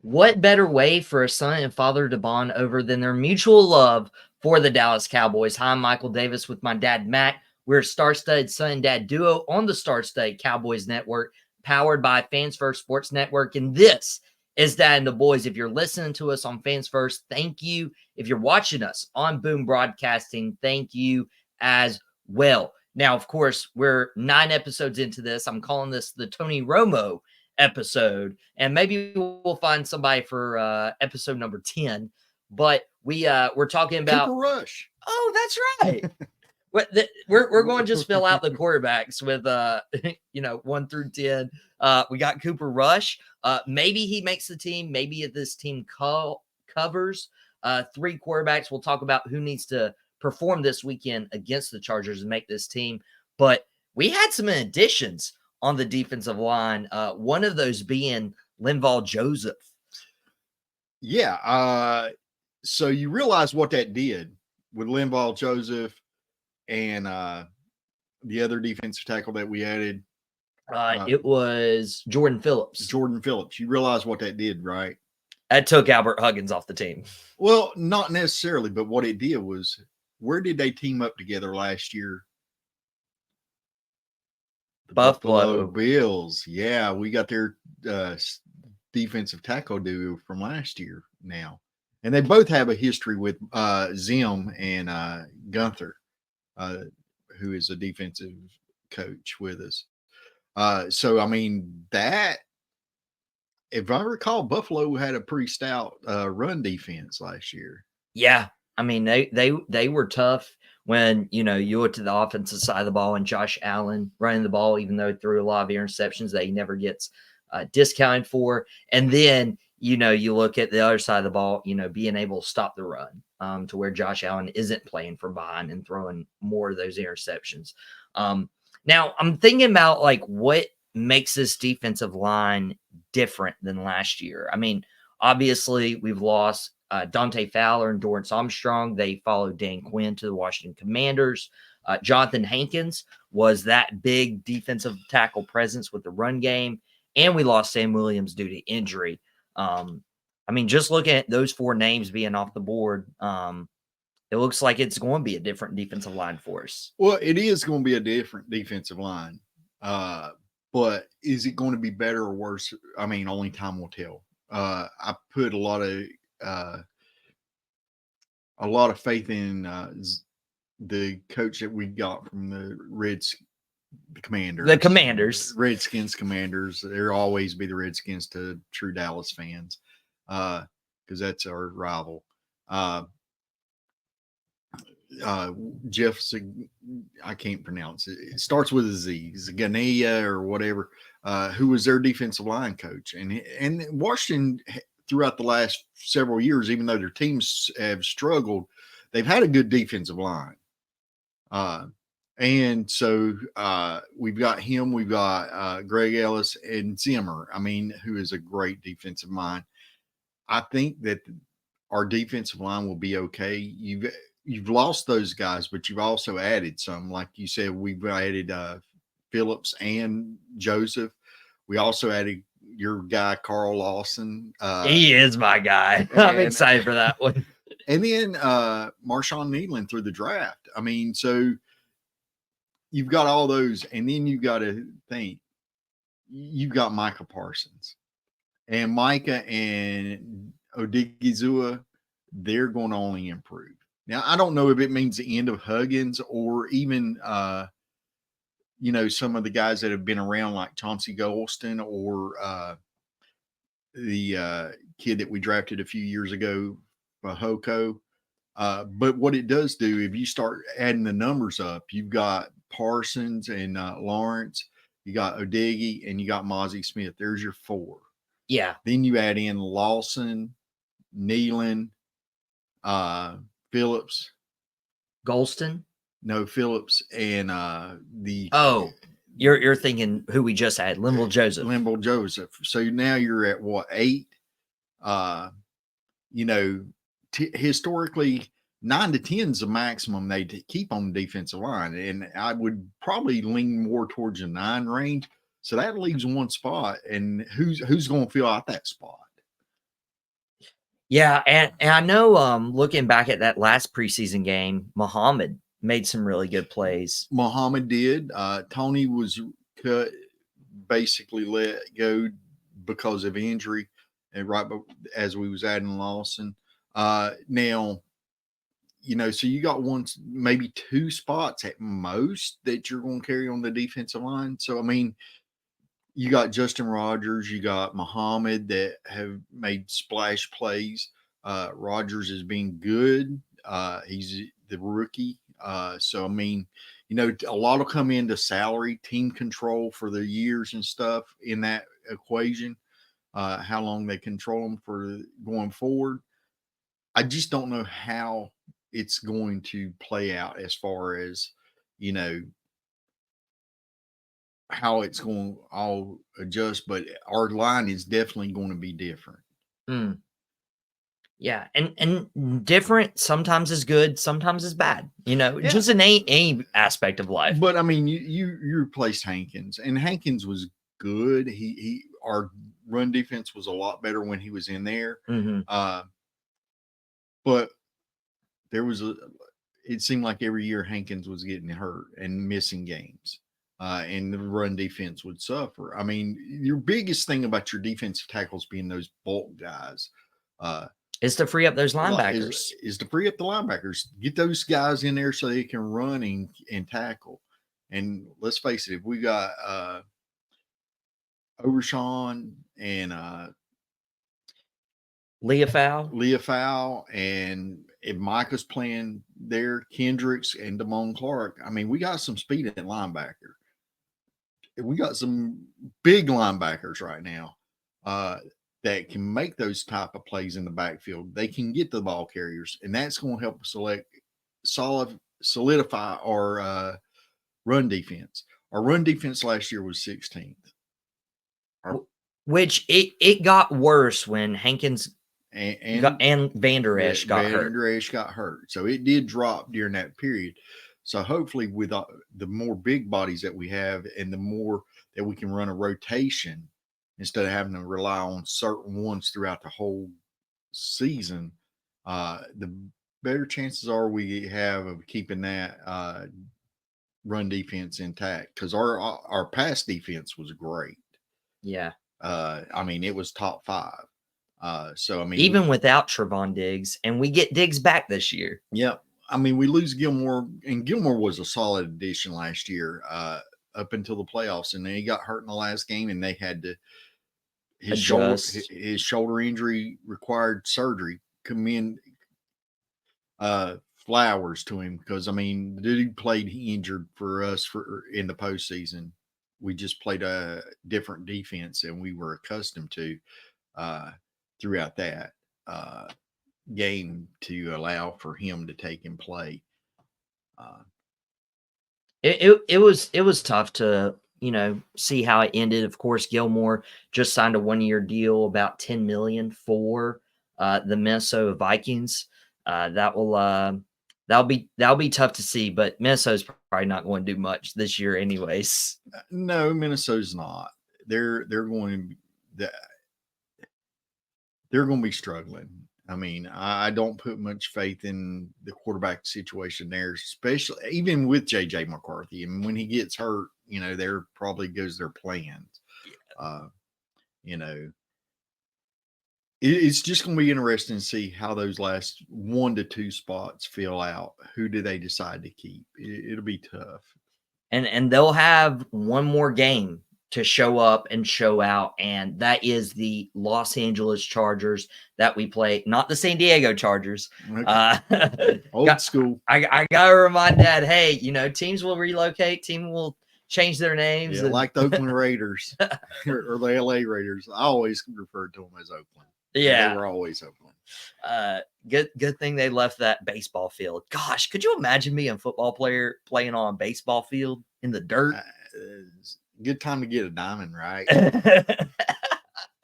What better way for a son and father to bond over than their mutual love for the Dallas Cowboys? Hi, I'm Michael Davis with my dad, Matt. We're a star-studded son and dad duo on the star-studded Cowboys Network, powered by Fans First Sports Network. And this is Dad and the Boys. If you're listening to us on Fans First, thank you. If you're watching us on Boom Broadcasting, thank you as well. Now, of course, we're 9 episodes into this. I'm calling this the Tony Romo episode, and maybe we'll find somebody for episode number 10. But we're talking about Cooper Rush. Oh, that's right. We're going to just fill out the quarterbacks with 1 through 10. We got Cooper Rush. Maybe he makes the team. Maybe this team covers 3 quarterbacks. We'll talk about who needs to perform this weekend against the Chargers and make this team. But we had some additions on the defensive line. One of those being Linval Joseph. Yeah. So you realize what that did with Linval Joseph and the other defensive tackle that we added. It was Jordan Phillips. Jordan Phillips. You realize what that did, right? That took Albert Huggins off the team. Well, not necessarily, but what it did was, where did they team up together last year? The Buffalo Bills. Yeah, we got their defensive tackle duo from last year now. And they both have a history with Zim and Gunther, who is a defensive coach with us. So, I mean, that, if I recall, Buffalo had a pretty stout run defense last year. Yeah. I mean, they were tough when, you look to the offensive side of the ball and Josh Allen running the ball, even though he threw a lot of interceptions that he never gets discounted for. And then, you look at the other side of the ball, being able to stop the run to where Josh Allen isn't playing from behind and throwing more of those interceptions. Now, I'm thinking about, what makes this defensive line different than last year. I mean, obviously, we've lost Dante Fowler and Dorrance Armstrong. They followed Dan Quinn to the Washington Commanders. Jonathan Hankins was that big defensive tackle presence with the run game. And we lost Sam Williams due to injury. I mean, just looking at those 4 names being off the board, it looks like it's going to be a different defensive line for us. Well, it is going to be a different defensive line. But is it going to be better or worse? I mean, only time will tell. I put a lot of faith in the coach that we got from the Commanders. Redskins Commanders. There'll always be the Redskins to true Dallas fans, because that's our rival. Jeff, I can't pronounce it. It starts with a Z, Zagania or whatever, who was their defensive line coach. And Washington, throughout the last several years, even though their teams have struggled, they've had a good defensive line. And so we've got him, we've got Greg Ellis and Zimmer, who is a great defensive mind. I think that our defensive line will be okay. You've lost those guys, but you've also added some. Like you said, we've added Phillips and Joseph. We also added your guy, Carl Lawson. He is my guy. I'm excited for that one. And then Marshawn Nealon through the draft. So you've got all those, and then you've got to think, you've got Micah Parsons. And Micah and Odigizua, they're going to only improve. Now, I don't know if it means the end of Huggins or even, some of the guys that have been around like Chauncey Golston or the kid that we drafted a few years ago, Hoko. But what it does do, if you start adding the numbers up, you've got Parsons and Lawrence, you got Odigi, and you got Mozzie Smith. There's your 4. Yeah. Then you add in Lawson, Nealon, Phillips, Golston? No, Phillips and you're thinking who we just had, Linval Joseph. Linval Joseph. So now you're at what, 8? Historically 9 to 10 is the maximum they keep on the defensive line, and I would probably lean more towards the 9 range. So that leaves one spot, and who's going to fill out that spot? Yeah, and I know looking back at that last preseason game, Muhammad made some really good plays. Muhammad did. Tony was cut, basically let go because of injury, and as we was adding Lawson. Now, so you got maybe two spots at most that you're going to carry on the defensive line. So I mean, you got Justin Rogers, you got Muhammad that have made splash plays. Rogers has been good. He's the rookie. So, I mean, a lot will come into salary, team control for the years and stuff in that equation, how long they control them for going forward. I just don't know how it's going to play out as far as, you know, how it's going to all adjust, but our line is definitely going to be different. Mm. Yeah, and different sometimes is good, sometimes is bad. Just in any aspect of life. But I mean, you replaced Hankins, and Hankins was good. Our run defense was a lot better when he was in there. Mm-hmm. But there was it seemed like every year Hankins was getting hurt and missing games. And the run defense would suffer. I mean, your biggest thing about your defensive tackles being those bulk guys is to free up those linebackers. Is to free up the linebackers. Get those guys in there so they can run and tackle. And let's face it, if we got Overshawn and Leafau, and if Micah's playing there, Kendricks and Damone Clark, I mean, we got some speed at linebacker. We got some big linebackers right now that can make those type of plays in the backfield. They can get the ball carriers, and that's going to help solidify our run defense. Our run defense last year was 16th. Which it got worse when Hankins and Vander Esch got hurt. Vander Esch got hurt. So it did drop during that period. So hopefully with the more big bodies that we have and the more that we can run a rotation instead of having to rely on certain ones throughout the whole season, the better chances are we have of keeping that run defense intact, because our pass defense was great. Yeah. I mean, it was top 5. So I mean, even without Trevon Diggs, and we get Diggs back this year. Yep. I mean, we lose Gilmore, and Gilmore was a solid addition last year up until the playoffs, and then he got hurt in the last game, and they had to his shoulder injury required surgery. Come in, flowers to him, because I mean, the dude played injured for us in the postseason. We just played a different defense than we were accustomed to throughout that game to allow for him to take and play. It was tough to see how it ended. Of course, Gilmore just signed a 1-year deal, about $10 million for the Minnesota Vikings. That'll be tough to see, but Minnesota's probably not going to do much this year, anyways. No, Minnesota's not. They're going to be struggling. I mean, I don't put much faith in the quarterback situation there, especially even with JJ McCarthy. And when he gets hurt, there probably goes their plans. It's just going to be interesting to see how those last 1 to 2 spots fill out. Who do they decide to keep? It'll be tough. And they'll have one more game to show up and show out, and that is the Los Angeles Chargers that we play, not the San Diego Chargers. Okay. Old school. I gotta remind Dad, hey, teams will relocate, team will change their names. Yeah, like the Oakland Raiders or the LA Raiders. I always referred to them as Oakland. Yeah, they were always Oakland. Good thing they left that baseball field. Gosh, could you imagine being a football player playing on a baseball field in the dirt? Good time to get a diamond, right? But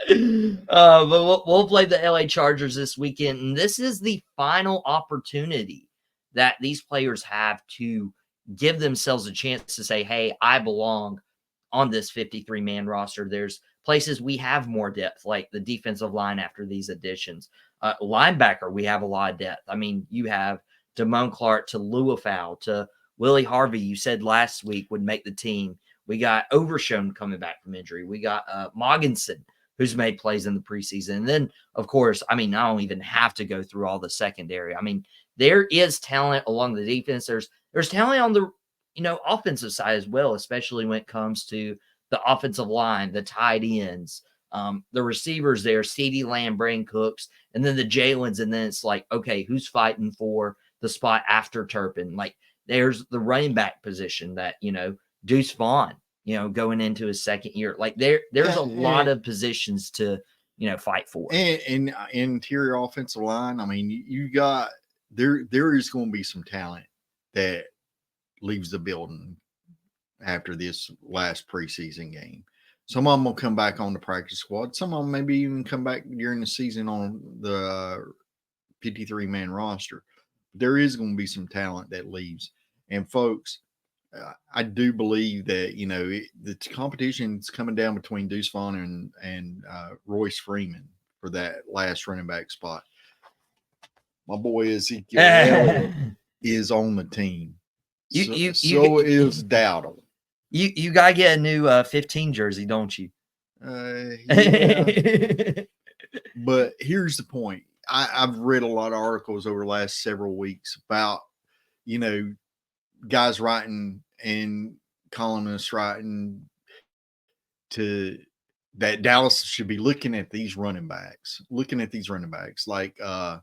we'll play the LA Chargers this weekend, and this is the final opportunity that these players have to give themselves a chance to say, hey, I belong on this 53-man roster. There's places we have more depth, like the defensive line after these additions. Linebacker, we have a lot of depth. I mean, you have Damone Clark to Luafau to Willie Harvey, you said last week would make the team. We got Overshown coming back from injury. We got Moggensen, who's made plays in the preseason. And then, of course, I mean, I don't even have to go through all the secondary. I mean, there is talent along the defense. There's talent on the offensive side as well, especially when it comes to the offensive line, the tight ends, the receivers there, CeeDee Lamb, Brandon Cooks, and then the Jalen's. And then it's like, okay, who's fighting for the spot after Turpin? Like, there's the running back position that, Deuce Vaughn, going into his second year. Like there's a lot of positions to, fight for. And interior offensive line, I mean, you got there is going to be some talent that leaves the building after this last preseason game. Some of them will come back on the practice squad. Some of them maybe even come back during the season on the 53-man roster. There is going to be some talent that leaves. And folks, I do believe that, the competition is coming down between Deuce Vaughn and Royce Freeman for that last running back spot. My boy Ezekiel Elliott is on the team. So is Dowdle. You got to get a new 15 jersey, don't you? Yeah. But here's the point. I've read a lot of articles over the last several weeks about, guys writing and columnists writing to that Dallas should be looking at these running backs, like the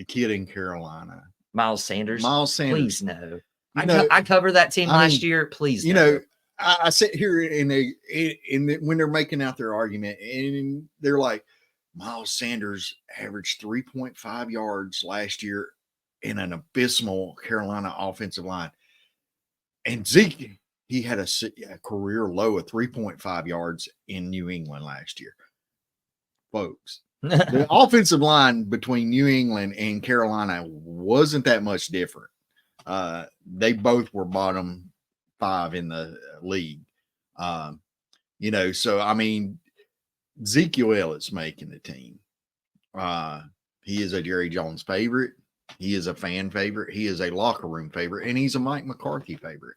kid in Carolina. Miles Sanders. Please no. I covered that team last year. Please no. I sit here when they're making out their argument and they're like, Miles Sanders averaged 3.5 yards last year in an abysmal Carolina offensive line. And Zeke, he had a career low of 3.5 yards in New England last year. Folks, the offensive line between New England and Carolina wasn't that much different. They both were bottom 5 in the league. So, I mean, Ezekiel Elliott's making the team. He is a Jerry Jones favorite. He is a fan favorite. He is a locker room favorite, and he's a Mike McCarthy favorite.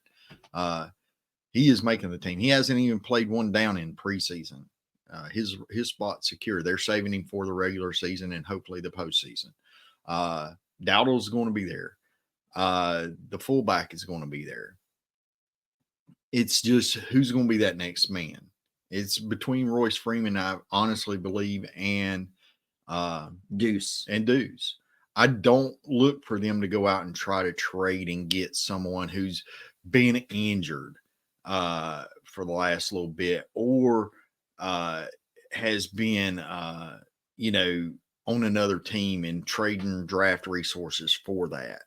He is making the team. He hasn't even played one down in preseason. His spot's secure. They're saving him for the regular season and hopefully the postseason. Dowdle's going to be there. The fullback is going to be there. It's just who's going to be that next man. It's between Royce Freeman, I honestly believe, and Deuce. I don't look for them to go out and try to trade and get someone who's been injured for the last little bit or has been, on another team and trading draft resources for that.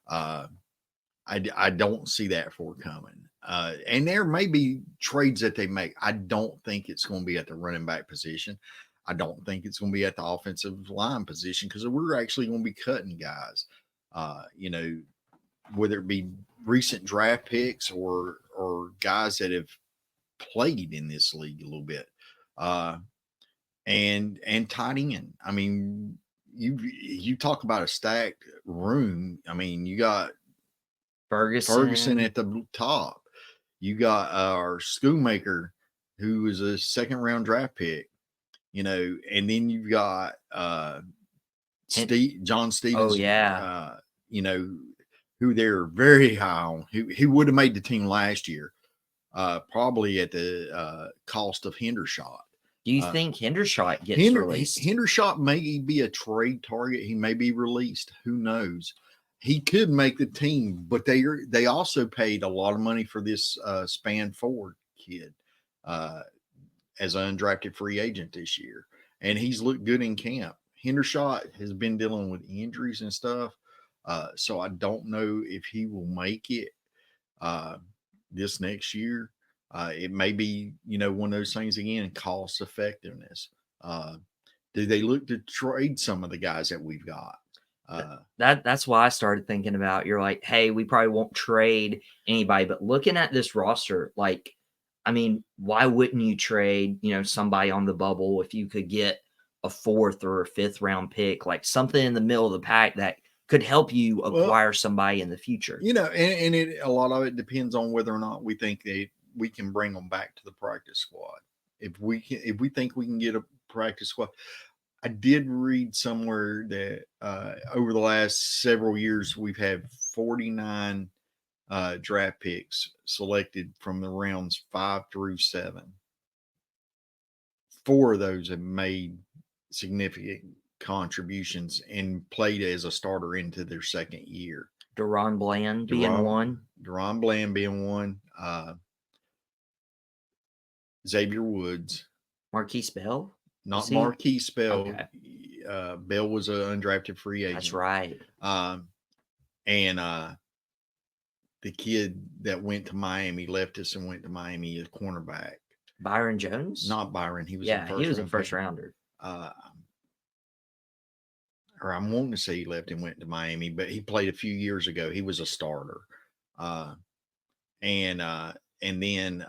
I don't see that forthcoming. And there may be trades that they make. I don't think it's going to be at the running back position. I don't think it's going to be at the offensive line position because we're actually going to be cutting guys, whether it be recent draft picks or guys that have played in this league a little bit. And tight end. I mean, you talk about a stacked room. I mean, you got Ferguson at the top. You got our Schoonmaker, who is a second round draft pick, and then you've got John Stevens. Oh yeah. Who they're very high on. He would have made the team last year, probably at the cost of Hendershot. Do you think Hendershot gets released? Hendershot may be a trade target. He may be released. Who knows? He could make the team, but they also paid a lot of money for this Span Ford kid as an undrafted free agent this year, and he's looked good in camp. Hendershot has been dealing with injuries and stuff, so I don't know if he will make it this next year. It may be, one of those things again, cost effectiveness. Do they look to trade some of the guys that we've got? That's why I started thinking about, you're like, hey, we probably won't trade anybody, but looking at this roster, like I mean, why wouldn't you trade, somebody on the bubble if you could get a 4th or a 5th round pick, like something in the middle of the pack that could help you acquire somebody in the future? And a lot of it depends on whether or not we think that we can bring them back to the practice squad. If we think we can get a practice squad. I did read somewhere that over the last several years, we've had 49 draft picks selected from the rounds 5 through 7. 4 of those have made significant contributions and played as a starter into their second year. Deron Bland being one. Deron Bland being one. Xavier Woods. Marquise Bell? Not Marquise Bell. Okay. Bell was an undrafted free agent. That's right. And the kid that went to Miami left us and went to Miami as cornerback. Byron Jones? Not Byron. He was a first rounder. Or I'm wanting to say he left and went to Miami, but he played a few years ago. He was a starter. And then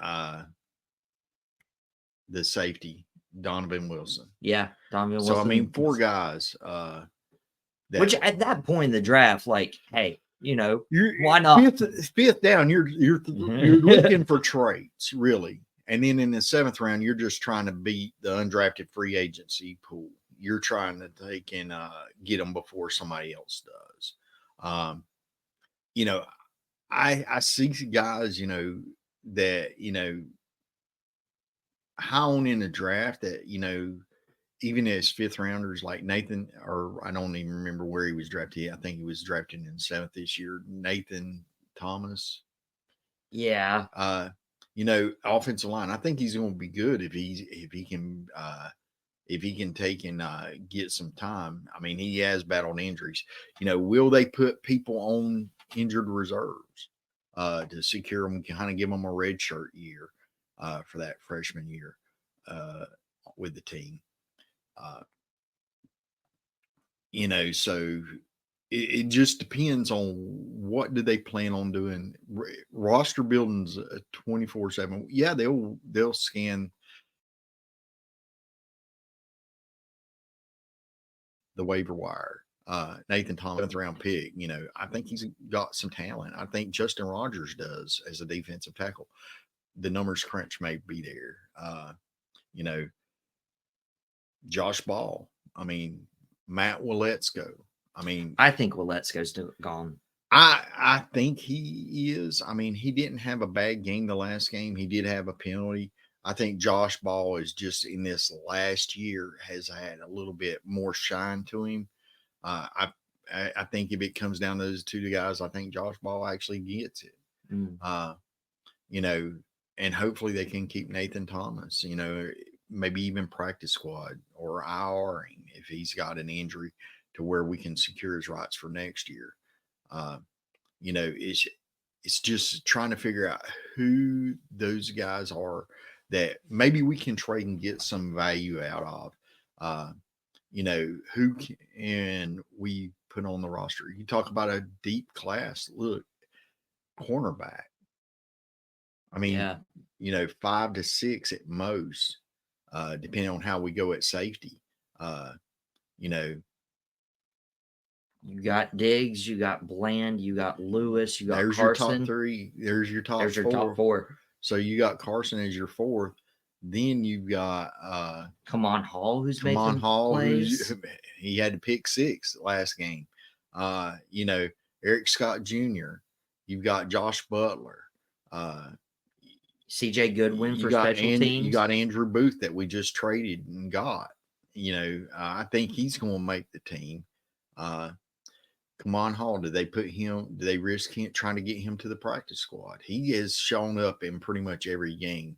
the safety, Donovan Wilson. Yeah, Donovan Wilson. So I mean, 4 guys. Which at that point in the draft, like, hey, why not? Fifth down, you're looking for traits, really. And then in the 7th round, you're just trying to beat the undrafted free agency pool. You're trying to take and get them before somebody else does. I see guys, that, high on in the draft that, even as 5th rounders like Nathan, or I don't even remember where he was drafted. I think he was drafted in 7th this year. Nathan Thomas. Yeah. Offensive line. I think he's going to be good if he can take and get some time. I mean, he has battled injuries. Will they put people on injured reserves to secure them, kind of give them a red shirt year for that freshman year with the team? So it just depends on what do they plan on doing. Roster building's 24/7. Yeah, they'll scan the waiver wire. Nathan Thomas, 7th round pick. I think he's got some talent. I think Justin Rogers does as a defensive tackle. The numbers crunch may be there. Josh Ball. I mean, Matt Willetsko. I think Willetsko's gone. I think he is. I mean, he didn't have a bad game the last game. He did have a penalty. I think Josh Ball is just in this last year has had a little bit more shine to him. I think if it comes down to those 2 guys, I think Josh Ball actually gets it. And hopefully they can keep Nathan Thomas, maybe even practice squad or IRing if he's got an injury to where we can secure his rights for next year. It's just trying to figure out who those guys are that maybe we can trade and get some value out of. Who can we put on the roster? You talk about a deep class. Look, cornerback. I mean, 5 to 6 at most, depending on how we go at safety. You got Diggs, you got Bland, you got Lewis, you got there's Carson. Your top 3. There's your top 4. There's your top 4. So you got Carson as your 4th. Then you've got Kamon Hall, who's making plays. He had to pick 6 last game. Eric Scott Jr. You've got Josh Butler. CJ Goodwin for special teams. You got Andrew Booth that we just traded and got. I think he's going to make the team. Kamon Hall, did they risk trying to get him to the practice squad? He has shown up in pretty much every game.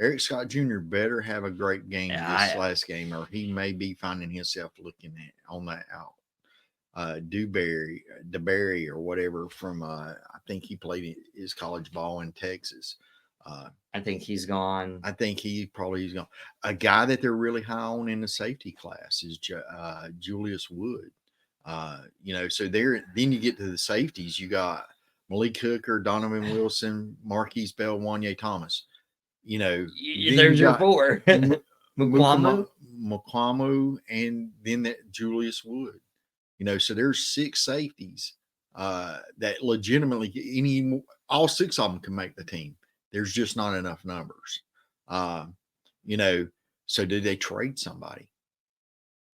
Eric Scott Jr. better have a great game this last game, or he may be finding himself looking on that out. DeBerry or whatever from I think he played his college ball in Texas. I think he's gone. I think he's gone. A guy that they're really high on in the safety class is Julius Wood. So then you get to the safeties. You got Malik Hooker, Donovan Wilson, Marquise Bell, Wanye Thomas. Then There's you your got four. Mukwamu. Mukwamu, and then that Julius Wood. So there's 6 safeties that legitimately all 6 of them can make the team. There's just not enough numbers. So did they trade somebody?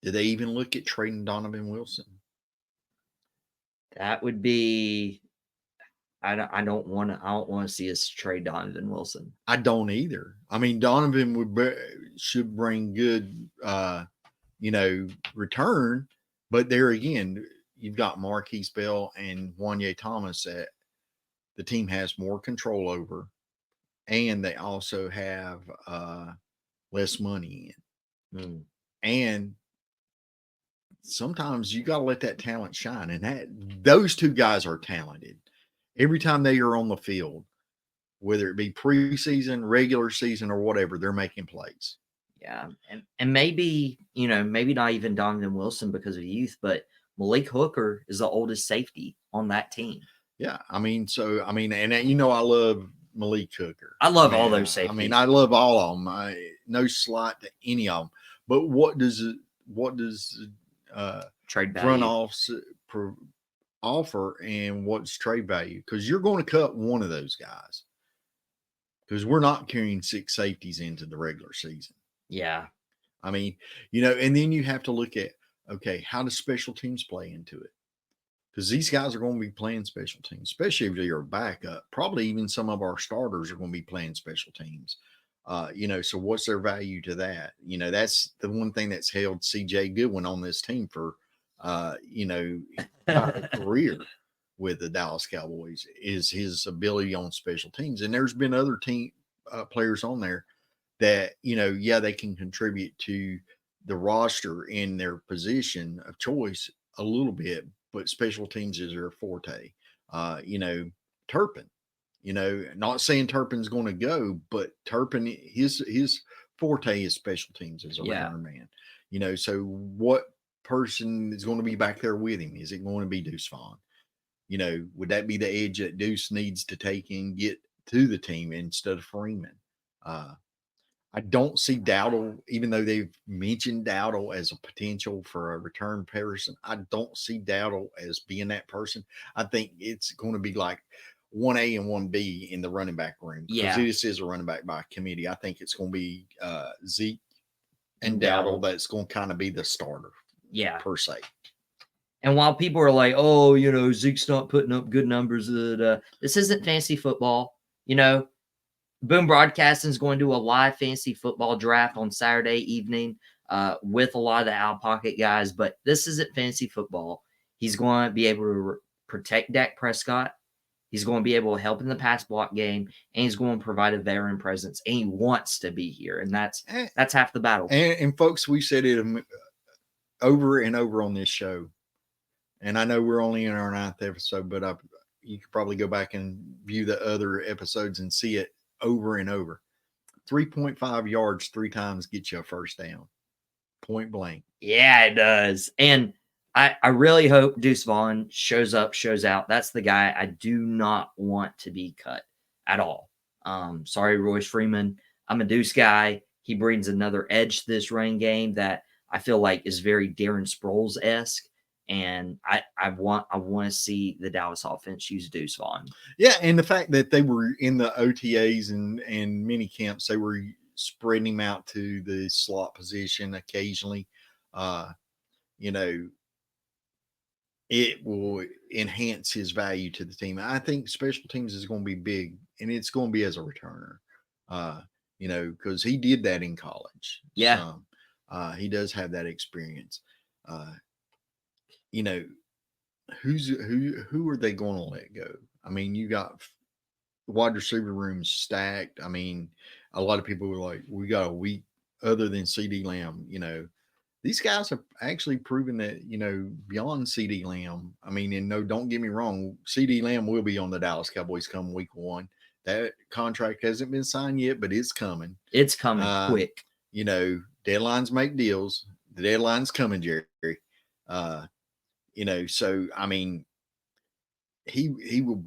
Did they even look at trading Donovan Wilson? That would be. I don't want to see us trade Donovan Wilson. I don't either. I mean, Donovan should bring good, return, but there again, you've got Marquise Bell and Wanye Thomas that the team has more control over, and they also have less money in. And sometimes you got to let that talent shine, and those 2 guys are talented. Every time they are on the field, whether it be preseason, regular season, or whatever, they're making plays. Yeah, and maybe maybe not even Donovan Wilson because of youth, but Malik Hooker is the oldest safety on that team. Yeah, and I love Malik Hooker. I love all those safeties. I love all of them. No slight to any of them. But what does trade value front office offer, and what's trade value? Because you're going to cut one of those guys. Because we're not carrying 6 safeties into the regular season. Yeah. And then you have to look at, okay, how does special teams play into it? Because these guys are going to be playing special teams, especially if you're a backup. Probably even some of our starters are going to be playing special teams. So what's their value to that? That's the one thing that's held CJ Goodwin on this team for, career with the Dallas Cowboys is his ability on special teams. And there's been other team players on there that, they can contribute to the roster in their position of choice a little bit, but special teams is their forte. Turpin, not saying Turpin's going to go, but Turpin, his forte is special teams as a return man. So what person is going to be back there with him? Is it going to be Deuce Vaughn? Would that be the edge that Deuce needs to take and get to the team instead of Freeman? I don't see Dowdle, even though they've mentioned Dowdle as a potential for a return person. I don't see Dowdle as being that person. I think it's going to be like 1A and 1B in the running back room. Because this is a running back by committee. I think it's going to be Zeke and Dowdle that's going to kind of be the starter. Per se. And while people are like, oh, Zeke's not putting up good numbers, this isn't fantasy football. Boom Broadcasting is going to do a live fantasy football draft on Saturday evening with a lot of the out pocket guys, but this isn't fantasy football. He's going to be able to protect Dak Prescott. He's going to be able to help in the pass block game, and he's going to provide a veteran presence, and he wants to be here, and that's half the battle. And folks, we said it over and over on this show, and I know we're only in our 9th episode, but you could probably go back and view the other episodes and see it over and over. 3.5 yards 3 times gets you a first down. Point blank. Yeah, it does. And I really hope Deuce Vaughn shows up, shows out. That's the guy I do not want to be cut at all. Sorry, Royce Freeman. I'm a Deuce guy. He brings another edge to this running game that I feel like is very Darren Sproles-esque. And I want to see the Dallas offense use Deuce Vaughn. Yeah, and the fact that they were in the OTAs and mini camps, they were spreading him out to the slot position occasionally. It will enhance his value to the team. I think special teams is going to be big, and it's going to be as a returner. Because he did that in college. Yeah, he does have that experience. Who are they going to let go? I mean, you got wide receiver rooms stacked. I mean, a lot of people were like, we got a week other than CD Lamb. These guys have actually proven that, beyond CD Lamb. I mean, and no, don't get me wrong, CD Lamb will be on the Dallas Cowboys come week 1. That contract hasn't been signed yet, but it's coming. It's coming quick. Deadlines make deals. The deadline's coming, Jerry. So I mean, he will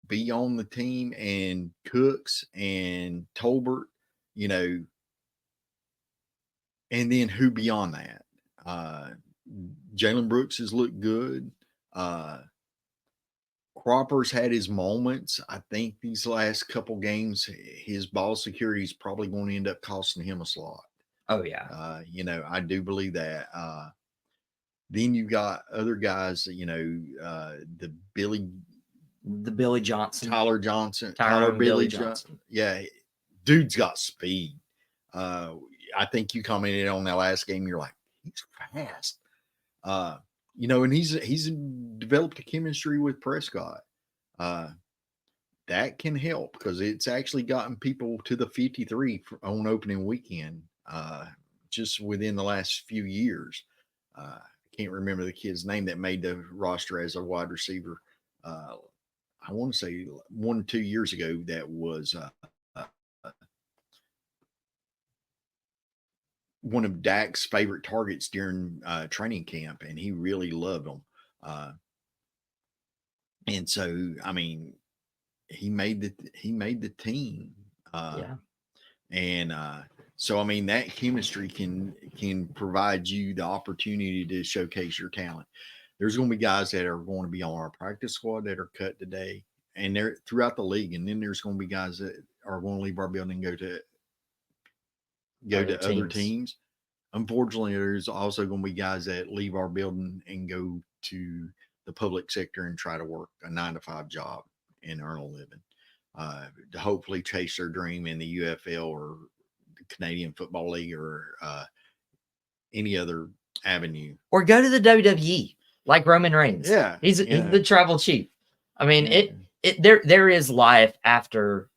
be on the team, and Cooks and Tolbert, you know, and then who beyond that? Jalen Brooks has looked good. Cropper's had his moments. I think these last couple games, his ball security is probably going to end up costing him a slot. Oh yeah. You know, I do believe that. Then you got other guys, you know, the Billy Johnson, Tyler Johnson, Tyler Billy Johnson. Yeah, dude's got speed. I think you commented on that last game. You're like, he's fast. You know, and he's developed a chemistry with Prescott. That can help because it's actually gotten people to the 53 on opening weekend just within the last few years. I can't remember the kid's name that made the roster as a wide receiver. I want to say 1 or 2 years ago that was one of Dak's favorite targets during training camp, and he really loved them. And so, I mean, he made the team. Yeah. And so, I mean, that chemistry can provide you the opportunity to showcase your talent. There's going to be guys that are going to be on our practice squad that are cut today, and they're throughout the league. And then there's going to be guys that are going to leave our building and go to other teams. Unfortunately, there's also going to be guys that leave our building and go to the public sector and try to work a 9-to-5 job and earn a living to hopefully chase their dream in the UFL or the Canadian Football League or any other avenue. Or go to the WWE like Roman Reigns. Yeah. He's the tribal chief. I mean, there is life after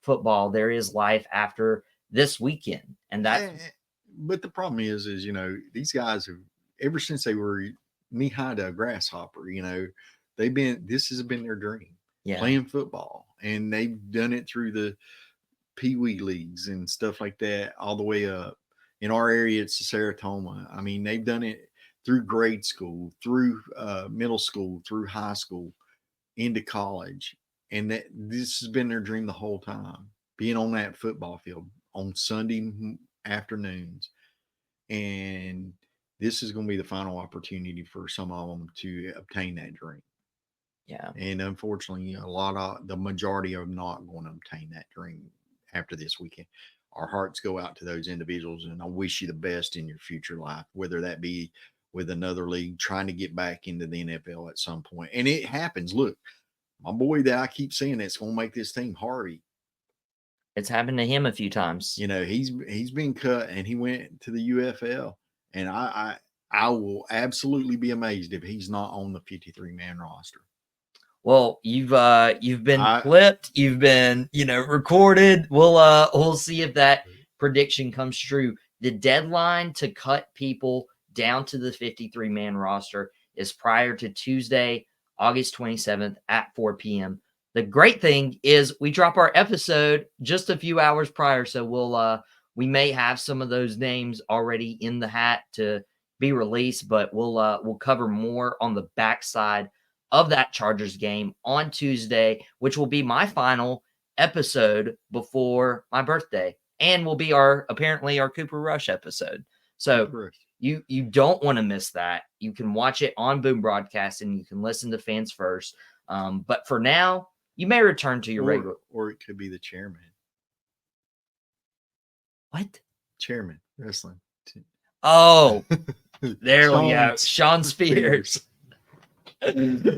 football. There is life after this weekend. And that. But the problem is, you know, these guys have, ever since they were knee high to a grasshopper, you know, this has been their dream. Yeah. Playing football. And they've done it through the Pee Wee leagues and stuff like that, all the way up. In our area, it's the Saratoga. I mean, they've done it through grade school, through middle school, through high school, into college. And this has been their dream the whole time, being on that football field on Sunday afternoons. And this is going to be the final opportunity for some of them to obtain that dream. Yeah. And unfortunately, the majority are not going to obtain that dream after this weekend. Our hearts go out to those individuals, and I wish you the best in your future life, whether that be with another league, trying to get back into the NFL at some point. And it happens. Look, my boy that I keep saying that's going to make this team, Harvey. It's happened to him a few times. You know, he's been cut and he went to the UFL. And I will absolutely be amazed if he's not on the 53-man roster. Well, you've been clipped, you've been, recorded. We'll see if that prediction comes true. The deadline to cut people down to the 53-man roster is prior to Tuesday, August 27th at 4 p.m. The great thing is we drop our episode just a few hours prior, so we may have some of those names already in the hat to be released, but we'll cover more on the backside of that Chargers game on Tuesday, which will be my final episode before my birthday, and will be apparently our Cooper Rush episode. So you don't want to miss that. You can watch it on Boom Broadcast and you can listen to Fans First. But for now, you may return to your regular. Or it could be the chairman. What? Chairman wrestling. Oh, there we go. Sean Spears.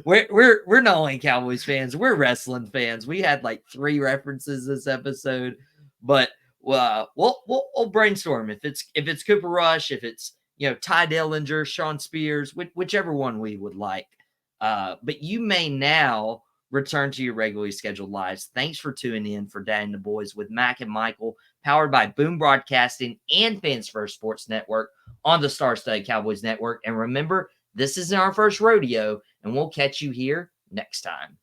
We're not only Cowboys fans, we're wrestling fans. We had like 3 references this episode, but we'll brainstorm if it's Cooper Rush, if it's Ty Dillinger, Sean Spears, whichever one we would like. But you may now return to your regularly scheduled lives. Thanks for tuning in for Dad and the Boys with Mack and Michael, powered by Boom Broadcasting and Fans First Sports Network on the Star-Studded Cowboys Network. And remember, this isn't our first rodeo, and we'll catch you here next time.